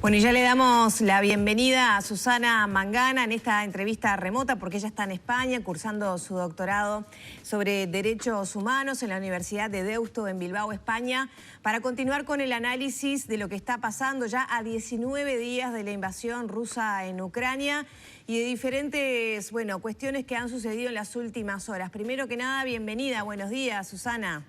Bueno, y ya le damos la bienvenida a Susana Mangana en esta entrevista remota porque ella está en España cursando su doctorado sobre Derechos Humanos en la Universidad de Deusto en Bilbao, España, para continuar con el análisis de lo que está pasando ya a 19 días de la invasión rusa en Ucrania y de diferentes, cuestiones que han sucedido en las últimas horas. Primero que nada, bienvenida. Buenos días, Susana.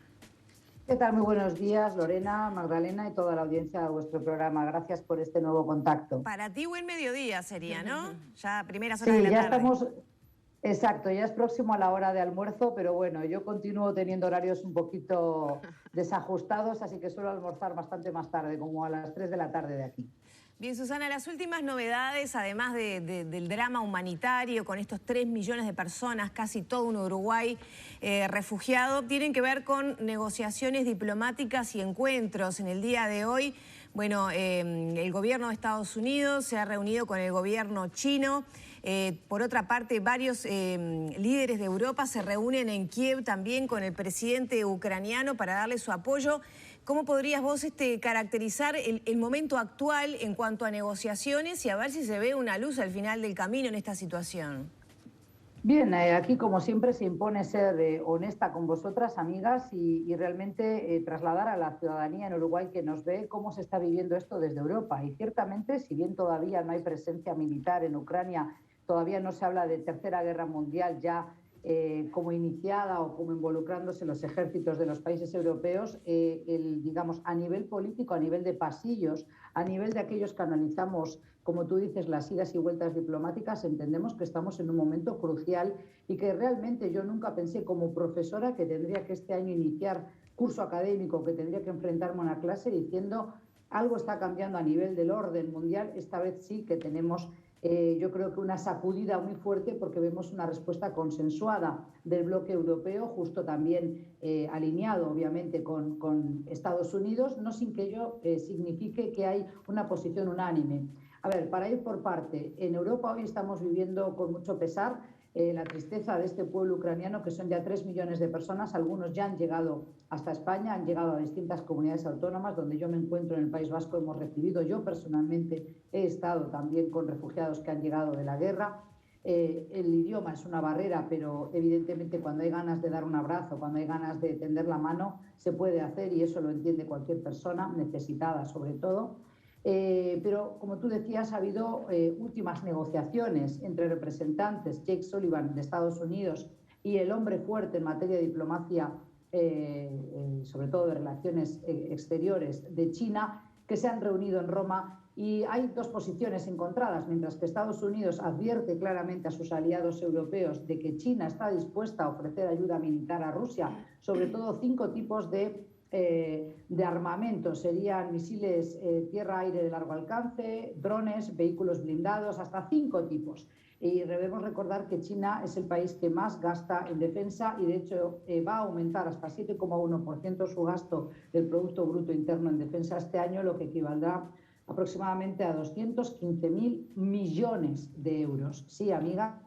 ¿Qué tal? Muy buenos días, Lorena, Magdalena y toda la audiencia de vuestro programa. Gracias por este nuevo contacto. Para ti buen mediodía sería, ¿no? Ya primeras horas de la Sí, ya tarde. estamos, exacto, ya es próximo a la hora de almuerzo, pero bueno, yo continúo teniendo horarios un poquito desajustados, así que suelo almorzar bastante más tarde, como a las 3 de la tarde de aquí. Bien, Susana, las últimas novedades, además del drama humanitario con estos 3 millones de personas, casi todo un Uruguay refugiado, tienen que ver con negociaciones diplomáticas y encuentros. En el día de hoy, el gobierno de Estados Unidos se ha reunido con el gobierno chino. Por otra parte, varios líderes de Europa se reúnen en Kiev también con el presidente ucraniano para darle su apoyo. ¿Cómo podrías vos caracterizar el momento actual en cuanto a negociaciones y a ver si se ve una luz al final del camino en esta situación? Bien, aquí como siempre se impone ser honesta con vosotras, amigas, y realmente trasladar a la ciudadanía en Uruguay que nos ve cómo se está viviendo esto desde Europa. Y ciertamente, si bien todavía no hay presencia militar en Ucrania, todavía no se habla de Tercera Guerra Mundial ya como iniciada o como involucrándose los ejércitos de los países europeos, digamos, a nivel político, a nivel de pasillos, a nivel de aquellos que analizamos, como tú dices, las idas y vueltas diplomáticas, entendemos que estamos en un momento crucial y que realmente yo nunca pensé como profesora que tendría que este año iniciar curso académico, que tendría que enfrentarme a una clase diciendo algo está cambiando a nivel del orden mundial. Esta vez sí que tenemos yo creo que una sacudida muy fuerte porque vemos una respuesta consensuada del bloque europeo, justo también alineado obviamente con Estados Unidos, no sin que ello signifique que hay una posición unánime. A ver, para ir por parte, en Europa hoy estamos viviendo con mucho pesar la tristeza de este pueblo ucraniano, que son ya 3 millones de personas. Algunos ya han llegado hasta España, han llegado a distintas comunidades autónomas, donde yo me encuentro en el País Vasco. Hemos recibido, yo personalmente he estado también con refugiados que han llegado de la guerra. El idioma es una barrera, pero evidentemente cuando hay ganas de dar un abrazo, cuando hay ganas de tender la mano, se puede hacer y eso lo entiende cualquier persona, necesitada sobre todo. Pero, como tú decías, ha habido últimas negociaciones entre representantes, Jake Sullivan de Estados Unidos y el hombre fuerte en materia de diplomacia, sobre todo de relaciones exteriores de China, que se han reunido en Roma, y hay dos posiciones encontradas. Mientras que Estados Unidos advierte claramente a sus aliados europeos de que China está dispuesta a ofrecer ayuda militar a Rusia, sobre todo 5 tipos de armamento, serían misiles tierra-aire de largo alcance, drones, vehículos blindados, hasta 5 tipos. Y debemos recordar que China es el país que más gasta en defensa y de hecho va a aumentar hasta 7,1% su gasto del Producto Bruto Interno en defensa este año, lo que equivaldrá aproximadamente a 215.000 millones de euros. Sí, amiga.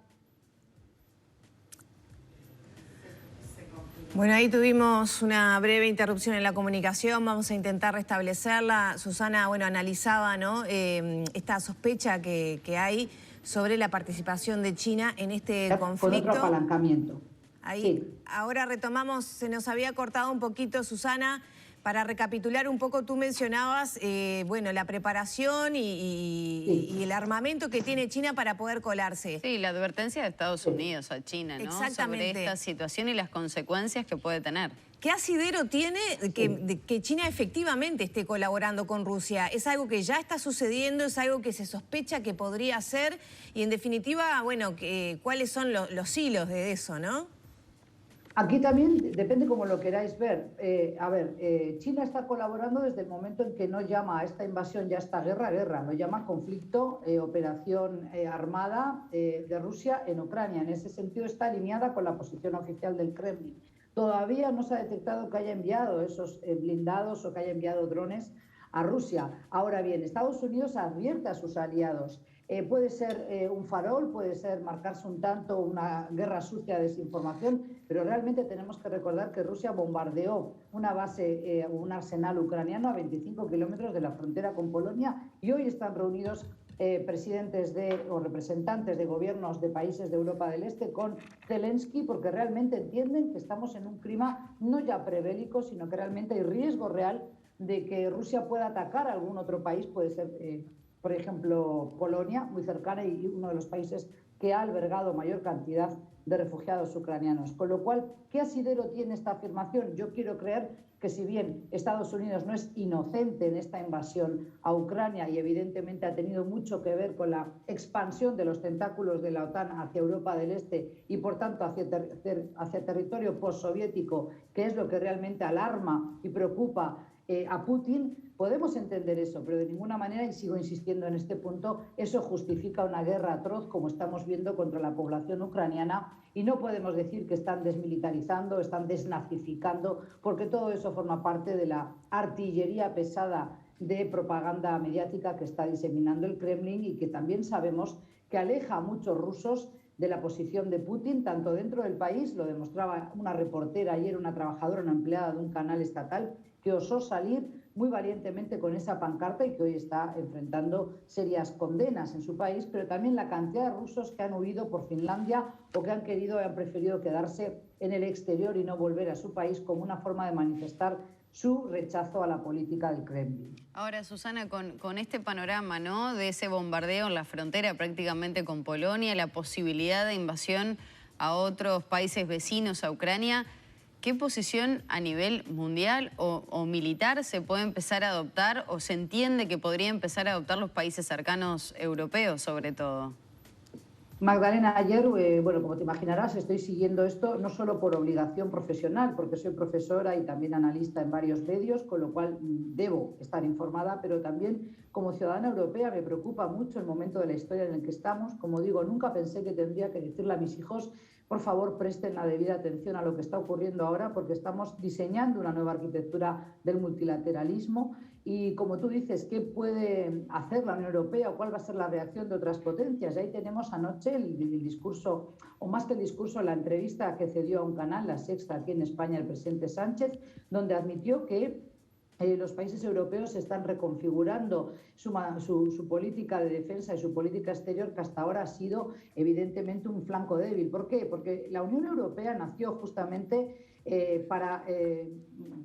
Bueno, ahí tuvimos una breve interrupción en la comunicación, vamos a intentar restablecerla. Susana, analizaba, ¿no?, esta sospecha que hay sobre la participación de China en este conflicto. Con otro apalancamiento. Ahí, sí. Ahora retomamos, se nos había cortado un poquito, Susana. Para recapitular un poco, tú mencionabas, la preparación y el armamento que tiene China para poder colarse. Sí, la advertencia de Estados Unidos a China, ¿no?, exactamente, sobre esta situación y las consecuencias que puede tener. ¿Qué asidero tiene que China efectivamente esté colaborando con Rusia? ¿Es algo que ya está sucediendo? ¿Es algo que se sospecha que podría ser? Y en definitiva, ¿cuáles son los hilos de eso, no? Aquí también depende cómo lo queráis ver. China está colaborando desde el momento en que no llama a esta invasión ya esta guerra, lo llama conflicto, operación armada de Rusia en Ucrania. En ese sentido está alineada con la posición oficial del Kremlin. Todavía no se ha detectado que haya enviado esos blindados o que haya enviado drones a Rusia. Ahora bien, Estados Unidos advierte a sus aliados. Puede ser un farol, puede ser marcarse un tanto, una guerra sucia de desinformación, pero realmente tenemos que recordar que Rusia bombardeó una base, un arsenal ucraniano a 25 kilómetros de la frontera con Polonia, y hoy están reunidos presidentes o representantes de gobiernos de países de Europa del Este con Zelensky, porque realmente entienden que estamos en un clima no ya prebélico, sino que realmente hay riesgo real de que Rusia pueda atacar a algún otro país, puede ser por ejemplo, Polonia, muy cercana y uno de los países que ha albergado mayor cantidad de refugiados ucranianos. Con lo cual, ¿qué asidero tiene esta afirmación? Yo quiero creer que si bien Estados Unidos no es inocente en esta invasión a Ucrania y evidentemente ha tenido mucho que ver con la expansión de los tentáculos de la OTAN hacia Europa del Este y por tanto hacia territorio postsoviético, que es lo que realmente alarma y preocupa a Putin, podemos entender eso, pero de ninguna manera, y sigo insistiendo en este punto, eso justifica una guerra atroz como estamos viendo contra la población ucraniana, y no podemos decir que están desmilitarizando, están desnazificando, porque todo eso forma parte de la artillería pesada de propaganda mediática que está diseminando el Kremlin y que también sabemos que aleja a muchos rusos de la posición de Putin, tanto dentro del país, lo demostraba una reportera ayer, una trabajadora, una empleada de un canal estatal, que osó salir muy valientemente con esa pancarta y que hoy está enfrentando serias condenas en su país, pero también la cantidad de rusos que han huido por Finlandia o que han preferido quedarse en el exterior y no volver a su país como una forma de manifestar su rechazo a la política del Kremlin. Ahora, Susana, con este panorama, ¿no?, de ese bombardeo en la frontera prácticamente con Polonia, la posibilidad de invasión a otros países vecinos a Ucrania, ¿qué posición a nivel mundial o militar se puede empezar a adoptar o se entiende que podría empezar a adoptar los países cercanos europeos, sobre todo? Magdalena, ayer, bueno, como te imaginarás, estoy siguiendo esto no solo por obligación profesional, porque soy profesora y también analista en varios medios, con lo cual debo estar informada, pero también como ciudadana europea me preocupa mucho el momento de la historia en el que estamos. Como digo, nunca pensé que tendría que decirle a mis hijos, por favor, presten la debida atención a lo que está ocurriendo ahora, porque estamos diseñando una nueva arquitectura del multilateralismo. Y como tú dices, ¿qué puede hacer la Unión Europea o cuál va a ser la reacción de otras potencias? Y ahí tenemos anoche el discurso, o más que el discurso, la entrevista que cedió a un canal, La Sexta, aquí en España, el presidente Sánchez, donde admitió que los países europeos están reconfigurando su política de defensa y su política exterior, que hasta ahora ha sido evidentemente un flanco débil. ¿Por qué? Porque la Unión Europea nació justamente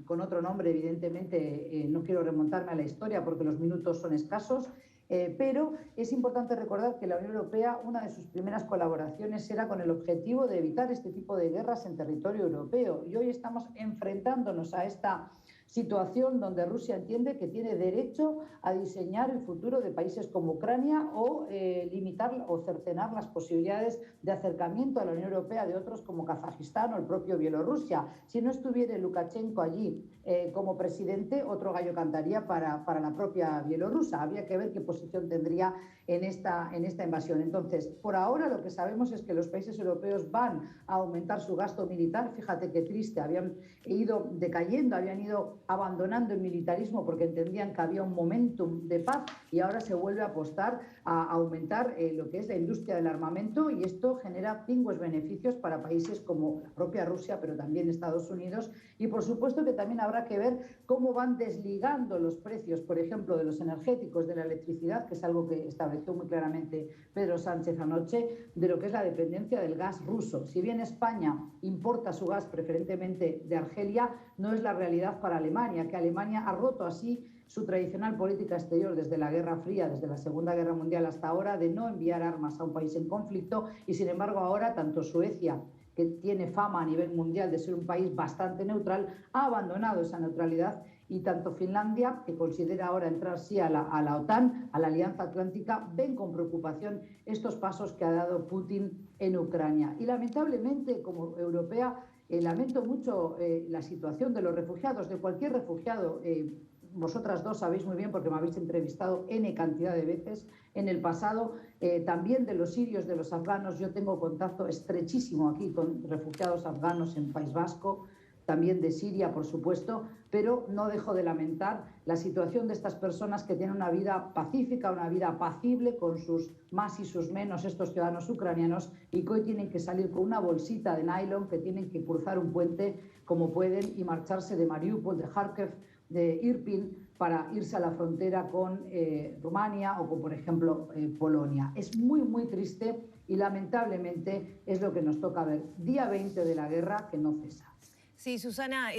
con otro nombre, evidentemente, no quiero remontarme a la historia porque los minutos son escasos, pero es importante recordar que la Unión Europea, una de sus primeras colaboraciones era con el objetivo de evitar este tipo de guerras en territorio europeo. Y hoy estamos enfrentándonos a esta situación donde Rusia entiende que tiene derecho a diseñar el futuro de países como Ucrania o limitar o cercenar las posibilidades de acercamiento a la Unión Europea de otros como Kazajistán o el propio Bielorrusia. Si no estuviera Lukashenko allí como presidente, otro gallo cantaría para la propia Bielorrusia. Habría que ver qué posición tendría en esta invasión. Entonces, por ahora lo que sabemos es que los países europeos van a aumentar su gasto militar. Fíjate qué triste, habían ido decayendo, habían ido abandonando el militarismo porque entendían que había un momentum de paz y ahora se vuelve a apostar a aumentar lo que es la industria del armamento, y esto genera pingües beneficios para países como la propia Rusia, pero también Estados Unidos, y por supuesto que también habrá que ver cómo van desligando los precios, por ejemplo, de los energéticos, de la electricidad, que es algo que estableció muy claramente Pedro Sánchez anoche, de lo que es la dependencia del gas ruso. Si bien España importa su gas preferentemente de Argelia, no es la realidad para Alemania, que Alemania ha roto así su tradicional política exterior desde la Guerra Fría, desde la Segunda Guerra Mundial hasta ahora, de no enviar armas a un país en conflicto, y sin embargo ahora tanto Suecia, que tiene fama a nivel mundial de ser un país bastante neutral, ha abandonado esa neutralidad, y tanto Finlandia, que considera ahora entrar sí a la OTAN, a la Alianza Atlántica, ven con preocupación estos pasos que ha dado Putin en Ucrania. Y lamentablemente, como europea, lamento mucho la situación de los refugiados, de cualquier refugiado. Vosotras dos sabéis muy bien, porque me habéis entrevistado N cantidad de veces en el pasado, también de los sirios, de los afganos. Yo tengo contacto estrechísimo aquí con refugiados afganos en País Vasco, también de Siria, por supuesto, pero no dejo de lamentar la situación de estas personas que tienen una vida pacífica, una vida apacible, con sus más y sus menos, estos ciudadanos ucranianos, y que hoy tienen que salir con una bolsita de nylon, que tienen que cruzar un puente como pueden y marcharse de Mariupol, de Kharkiv, de Irpin, para irse a la frontera con Rumania o con, por ejemplo, Polonia. Es muy, muy triste y lamentablemente es lo que nos toca ver. Día 20 de la guerra que no cesa. Sí, Susana,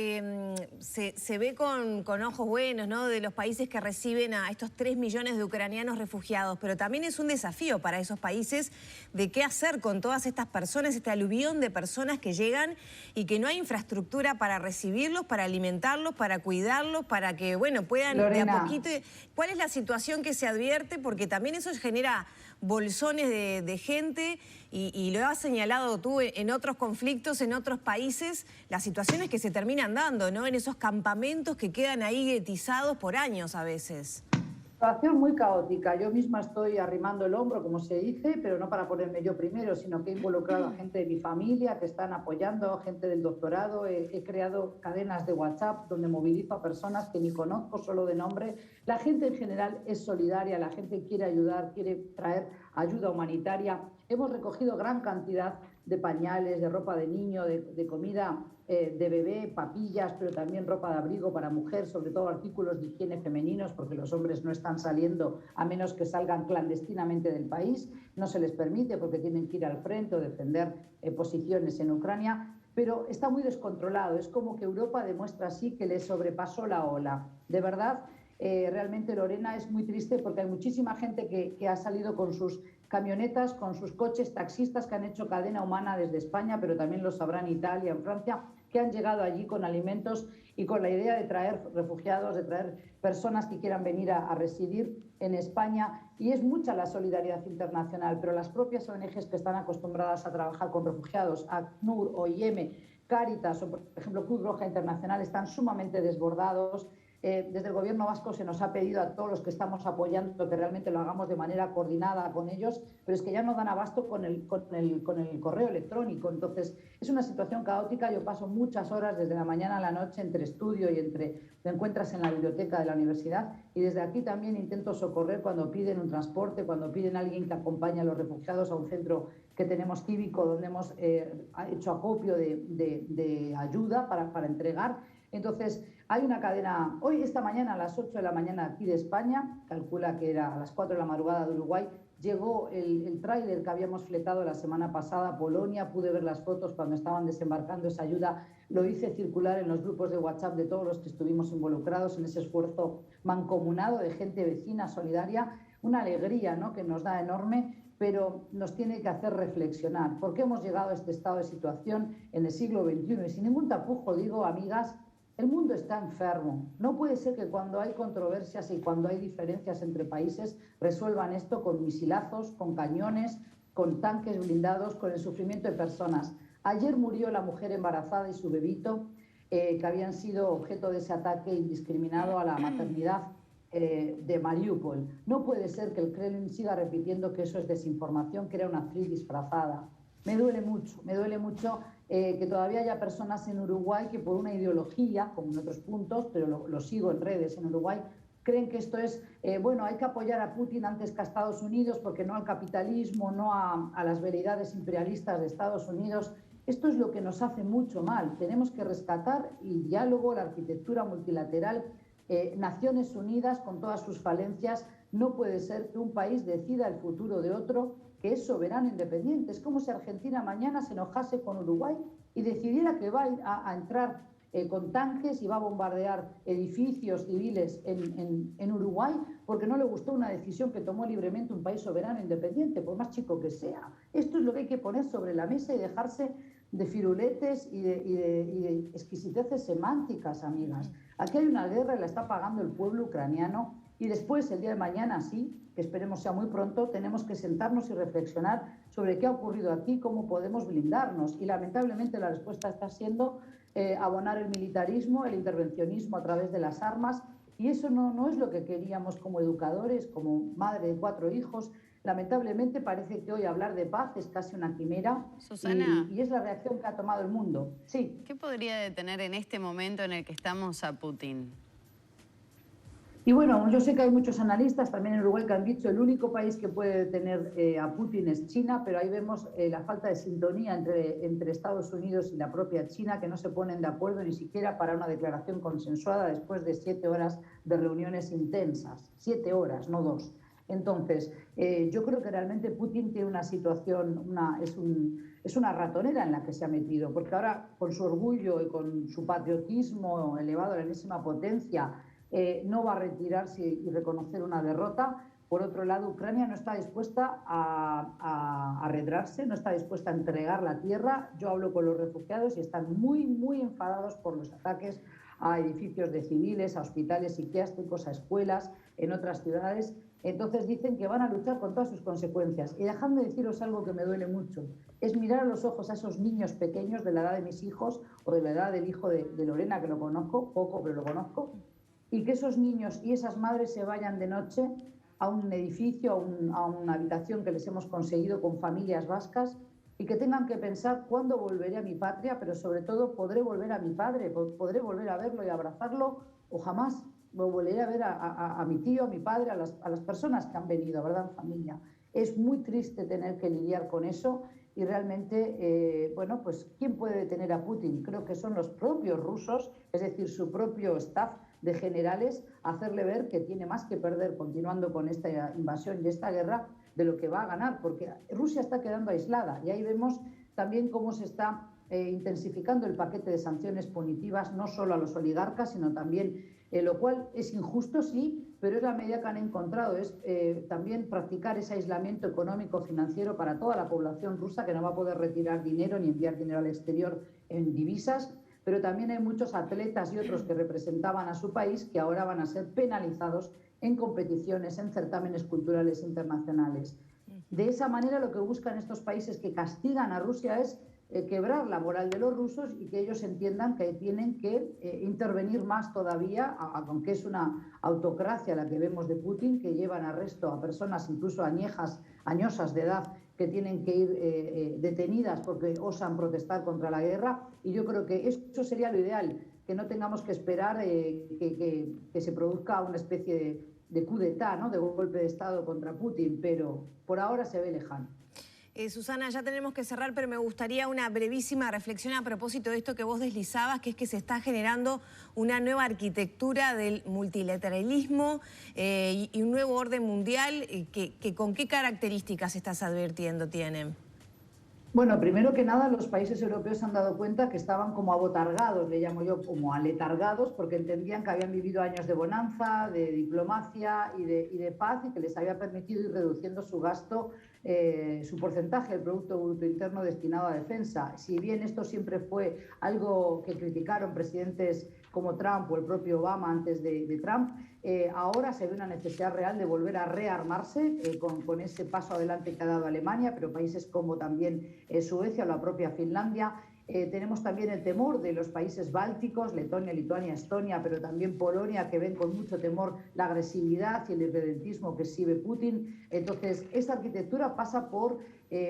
se ve con ojos buenos, ¿no?, de los países que reciben a estos 3 millones de ucranianos refugiados, pero también es un desafío para esos países de qué hacer con todas estas personas, este aluvión de personas que llegan y que no hay infraestructura para recibirlos, para alimentarlos, para cuidarlos, para que, bueno, puedan Lorena, de a poquito... ¿Cuál es la situación que se advierte? Porque también eso genera bolsones de gente y lo has señalado tú en otros conflictos, en otros países, las situaciones que se terminan dando, ¿no?, en esos campamentos que quedan ahí guetizados por años a veces. Situación muy caótica. Yo misma estoy arrimando el hombro, como se dice, pero no para ponerme yo primero, sino que he involucrado a gente de mi familia que están apoyando, gente del doctorado. He creado cadenas de WhatsApp donde movilizo a personas que ni conozco, solo de nombre. La gente en general es solidaria, la gente quiere ayudar, quiere traer ayuda humanitaria. Hemos recogido gran cantidad de pañales, de ropa de niño, de comida de bebé, papillas, pero también ropa de abrigo para mujer, sobre todo artículos de higiene femeninos, porque los hombres no están saliendo a menos que salgan clandestinamente del país. No se les permite porque tienen que ir al frente o defender posiciones en Ucrania. Pero está muy descontrolado. Es como que Europa demuestra así que le sobrepasó la ola. De verdad, realmente, Lorena, es muy triste porque hay muchísima gente que ha salido con sus camionetas, con sus coches, taxistas que han hecho cadena humana desde España, pero también lo sabrán en Italia, en Francia, que han llegado allí con alimentos y con la idea de traer refugiados, de traer personas que quieran venir a residir en España. Y es mucha la solidaridad internacional, pero las propias ONGs que están acostumbradas a trabajar con refugiados, ACNUR, OIM, Cáritas o, por ejemplo, Cruz Roja Internacional, están sumamente desbordados. Desde el gobierno vasco se nos ha pedido a todos los que estamos apoyando que realmente lo hagamos de manera coordinada con ellos, pero es que ya no dan abasto con el correo electrónico. Entonces, es una situación caótica. Yo paso muchas horas desde la mañana a la noche entre estudio y te encuentras en la biblioteca de la universidad, y desde aquí también intento socorrer cuando piden un transporte, cuando piden a alguien que acompañe a los refugiados a un centro que tenemos cívico donde hemos hecho acopio de ayuda para entregar. Entonces, hay una cadena. Hoy, esta mañana, a las 8 de la mañana aquí de España, calcula que era a las 4 de la madrugada de Uruguay, llegó el tráiler que habíamos fletado la semana pasada a Polonia. Pude ver las fotos cuando estaban desembarcando esa ayuda. Lo hice circular en los grupos de WhatsApp de todos los que estuvimos involucrados en ese esfuerzo mancomunado de gente vecina, solidaria. Una alegría, ¿no?, que nos da enorme, pero nos tiene que hacer reflexionar. ¿Por qué hemos llegado a este estado de situación en el siglo XXI? Y sin ningún tapujo digo, amigas, el mundo está enfermo. No puede ser que cuando hay controversias y cuando hay diferencias entre países resuelvan esto con misilazos, con cañones, con tanques blindados, con el sufrimiento de personas. Ayer murió la mujer embarazada y su bebito, que habían sido objeto de ese ataque indiscriminado a la maternidad de Mariupol. No puede ser que el Kremlin siga repitiendo que eso es desinformación, que era una actriz disfrazada. Me duele mucho que todavía haya personas en Uruguay que por una ideología, como en otros puntos, pero lo sigo en redes en Uruguay, creen que esto es, bueno, hay que apoyar a Putin antes que a Estados Unidos porque no al capitalismo, no a las veleidades imperialistas de Estados Unidos. Esto es lo que nos hace mucho mal. Tenemos que rescatar el diálogo, la arquitectura multilateral, Naciones Unidas con todas sus falencias. No puede ser que un país decida el futuro de otro que es soberano e independiente. Es como si Argentina mañana se enojase con Uruguay y decidiera que va a entrar con tanques y va a bombardear edificios civiles en Uruguay porque no le gustó una decisión que tomó libremente un país soberano e independiente, por más chico que sea. Esto es lo que hay que poner sobre la mesa y dejarse de firuletes y de exquisiteces semánticas, amigas. Aquí hay una guerra y la está pagando el pueblo ucraniano, y después, el día de mañana, sí, que esperemos sea muy pronto, tenemos que sentarnos y reflexionar sobre qué ha ocurrido aquí, cómo podemos blindarnos. Y lamentablemente la respuesta está siendo abonar el militarismo, el intervencionismo a través de las armas, y eso no es lo que queríamos como educadores, como madre de 4 hijos. lamentablemente parece que hoy hablar de paz es casi una quimera. Susana, y es la reacción que ha tomado el mundo. Sí. ¿qué podría detener en este momento en el que estamos a Putin? Y bueno, yo sé que hay muchos analistas también en Uruguay que han dicho el único país que puede detener a Putin es China, pero ahí vemos la falta de sintonía entre Estados Unidos y la propia China, que no se ponen de acuerdo ni siquiera para una declaración consensuada después de 7 horas de reuniones intensas. 7 horas, no 2. Entonces, yo creo que realmente Putin tiene una situación, es una ratonera en la que se ha metido, porque ahora con su orgullo y con su patriotismo elevado a la enésima potencia, no va a retirarse y reconocer una derrota. Por otro lado, Ucrania no está dispuesta a arredrarse, no está dispuesta a entregar la tierra. Yo hablo con los refugiados y están muy, muy enfadados por los ataques a edificios de civiles, a hospitales psiquiátricos, a escuelas, en otras ciudades. Entonces dicen que van a luchar con todas sus consecuencias. Y dejadme deciros algo que me duele mucho, es mirar a los ojos a esos niños pequeños de la edad de mis hijos o de la edad del hijo de Lorena, que lo conozco, poco, pero lo conozco, y que esos niños y esas madres se vayan de noche a un edificio, a una habitación que les hemos conseguido con familias vascas, y que tengan que pensar cuándo volveré a mi patria, pero sobre todo podré volver a mi padre, podré volver a verlo y abrazarlo, o jamás volveré a ver a mi tío, a mi padre, a las personas que han venido, ¿verdad?, en familia. Es muy triste tener que lidiar con eso y realmente, bueno, pues ¿quién puede detener a Putin? Creo que son los propios rusos, es decir, su propio staff de generales, hacerle ver que tiene más que perder continuando con esta invasión y esta guerra de lo que va a ganar, porque Rusia está quedando aislada y ahí vemos también cómo se está intensificando el paquete de sanciones punitivas, no solo a los oligarcas, sino también, lo cual es injusto, sí, pero es la medida que han encontrado, es también practicar ese aislamiento económico financiero para toda la población rusa, que no va a poder retirar dinero ni enviar dinero al exterior en divisas. Pero también hay muchos atletas y otros que representaban a su país que ahora van a ser penalizados en competiciones, en certámenes culturales internacionales. De esa manera, lo que buscan estos países que castigan a Rusia es quebrar la moral de los rusos y que ellos entiendan que tienen que intervenir más todavía, aunque es una autocracia la que vemos de Putin, que llevan arresto a personas incluso añosas de edad, que tienen que ir detenidas porque osan protestar contra la guerra. Y yo creo que eso sería lo ideal, que no tengamos que esperar que se produzca una especie de coup d'état, ¿no?, de golpe de Estado contra Putin, pero por ahora se ve lejano. Susana, ya tenemos que cerrar, pero me gustaría una brevísima reflexión a propósito de esto que vos deslizabas, que es que se está generando una nueva arquitectura del multilateralismo y un nuevo orden mundial. Que ¿con qué características estás advirtiendo tienen? Bueno, primero que nada, los países europeos se han dado cuenta que estaban como abotargados, le llamo yo, como aletargados, porque entendían que habían vivido años de bonanza, de diplomacia y de paz, y que les había permitido ir reduciendo su gasto, su porcentaje del Producto Bruto Interno destinado a defensa. Si bien esto siempre fue algo que criticaron presidentes como Trump o el propio Obama antes de Trump, ahora se ve una necesidad real de volver a rearmarse con ese paso adelante que ha dado Alemania, pero países como también Suecia o la propia Finlandia. Tenemos también el temor de los países bálticos, Letonia, Lituania, Estonia, pero también Polonia, que ven con mucho temor la agresividad y el irredentismo que exhibe Putin. Entonces, esta arquitectura pasa por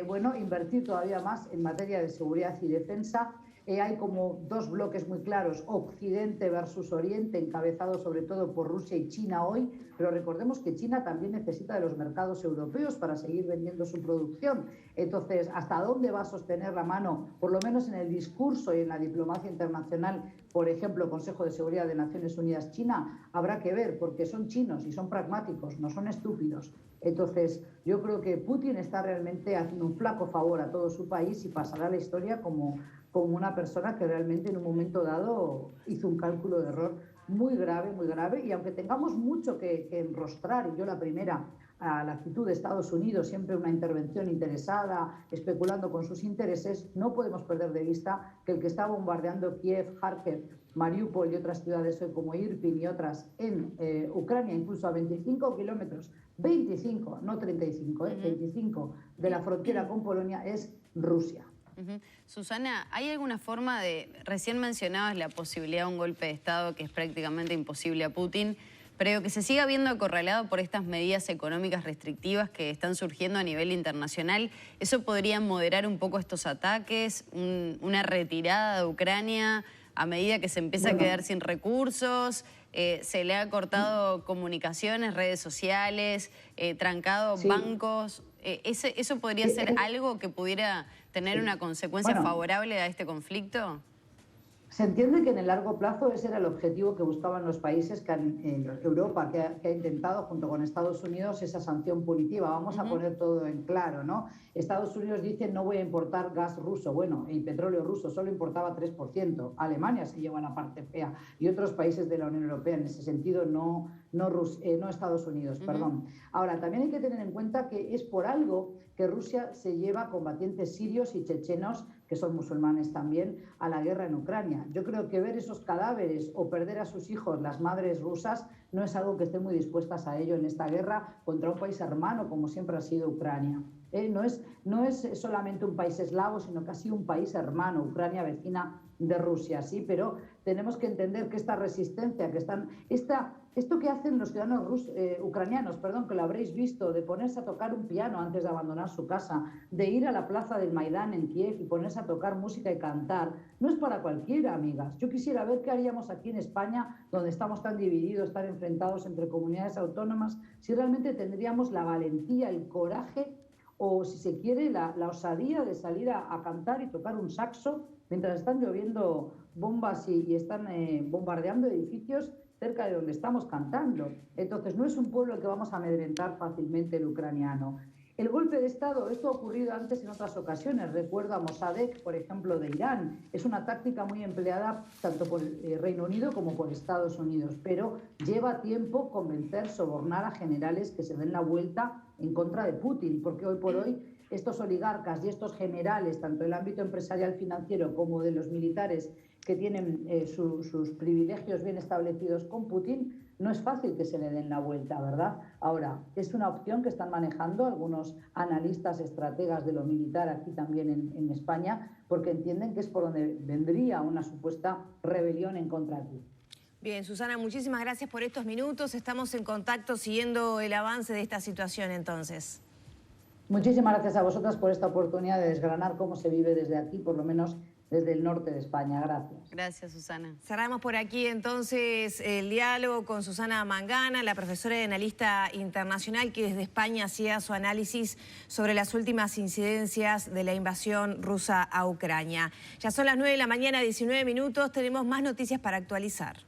bueno, invertir todavía más en materia de seguridad y defensa. Hay como dos bloques muy claros, Occidente versus Oriente, encabezado sobre todo por Rusia y China hoy, pero recordemos que China también necesita de los mercados europeos para seguir vendiendo su producción. Entonces, ¿hasta dónde va a sostener la mano, por lo menos en el discurso y en la diplomacia internacional, por ejemplo, Consejo de Seguridad de Naciones Unidas, China? Habrá que ver, porque son chinos y son pragmáticos, no son estúpidos. Entonces, yo creo que Putin está realmente haciendo un flaco favor a todo su país y pasará a la historia como una persona que realmente en un momento dado hizo un cálculo de error muy grave, y aunque tengamos mucho que enrostrar, y yo la primera, a la actitud de Estados Unidos, siempre una intervención interesada, especulando con sus intereses, no podemos perder de vista que el que está bombardeando Kiev, Kharkiv, Mariupol y otras ciudades hoy como Irpin y otras en Ucrania, incluso a 25 kilómetros, 25, no 35, 25 de la frontera con Polonia, es Rusia. Susana, ¿hay alguna forma de, recién mencionabas la posibilidad de un golpe de Estado que es prácticamente imposible a Putin, pero que se siga viendo acorralado por estas medidas económicas restrictivas que están surgiendo a nivel internacional, ¿eso podría moderar un poco estos ataques, una retirada de Ucrania a medida que se empieza a quedar sin recursos? Se le ha cortado comunicaciones, redes sociales, trancado bancos. ¿Eso podría ser algo que pudiera tener una consecuencia favorable a este conflicto? Se entiende que en el largo plazo ese era el objetivo que buscaban los países que Europa, que ha intentado junto con Estados Unidos esa sanción punitiva. Vamos a poner todo en claro, ¿no? Estados Unidos dice no voy a importar gas ruso, bueno, y petróleo ruso, solo importaba 3%. Alemania se lleva la parte fea y otros países de la Unión Europea en ese sentido, no Estados Unidos, perdón. Ahora, también hay que tener en cuenta que es por algo que Rusia se lleva combatientes sirios y chechenos, que son musulmanes también, a la guerra en Ucrania. Yo creo que ver esos cadáveres o perder a sus hijos las madres rusas no es algo que estén muy dispuestas a ello en esta guerra contra un país hermano como siempre ha sido Ucrania. No es solamente un país eslavo, sino casi un país hermano, Ucrania vecina de Rusia, sí, pero tenemos que entender que esta resistencia, esto que hacen los ciudadanos ucranianos, que lo habréis visto, de ponerse a tocar un piano antes de abandonar su casa, de ir a la plaza del Maidán en Kiev y ponerse a tocar música y cantar, no es para cualquiera, amigas. Yo quisiera ver qué haríamos aquí en España, donde estamos tan divididos, tan enfrentados entre comunidades autónomas, si realmente tendríamos la valentía, el coraje o, si se quiere, la osadía de salir a cantar y tocar un saxo mientras están lloviendo bombas y están bombardeando edificios cerca de donde estamos cantando. Entonces, no es un pueblo al que vamos a amedrentar fácilmente el ucraniano. El golpe de Estado, esto ha ocurrido antes en otras ocasiones. Recuerdo a Mossadegh, por ejemplo, de Irán. Es una táctica muy empleada tanto por el Reino Unido como por Estados Unidos, pero lleva tiempo convencer, sobornar a generales que se den la vuelta en contra de Putin, porque hoy por hoy estos oligarcas y estos generales, tanto del ámbito empresarial financiero como de los militares que tienen sus privilegios bien establecidos con Putin, no es fácil que se le den la vuelta, ¿verdad? Ahora, es una opción que están manejando algunos analistas, estrategas de lo militar aquí también en España, porque entienden que es por donde vendría una supuesta rebelión en contra de Putin. Bien, Susana, muchísimas gracias por estos minutos. Estamos en contacto siguiendo el avance de esta situación entonces. Muchísimas gracias a vosotras por esta oportunidad de desgranar cómo se vive desde aquí, por lo menos desde el norte de España. Gracias. Gracias, Susana. Cerramos por aquí entonces el diálogo con Susana Mangana, la profesora y analista internacional que desde España hacía su análisis sobre las últimas incidencias de la invasión rusa a Ucrania. Ya son las 9 de la mañana, 19 minutos. Tenemos más noticias para actualizar.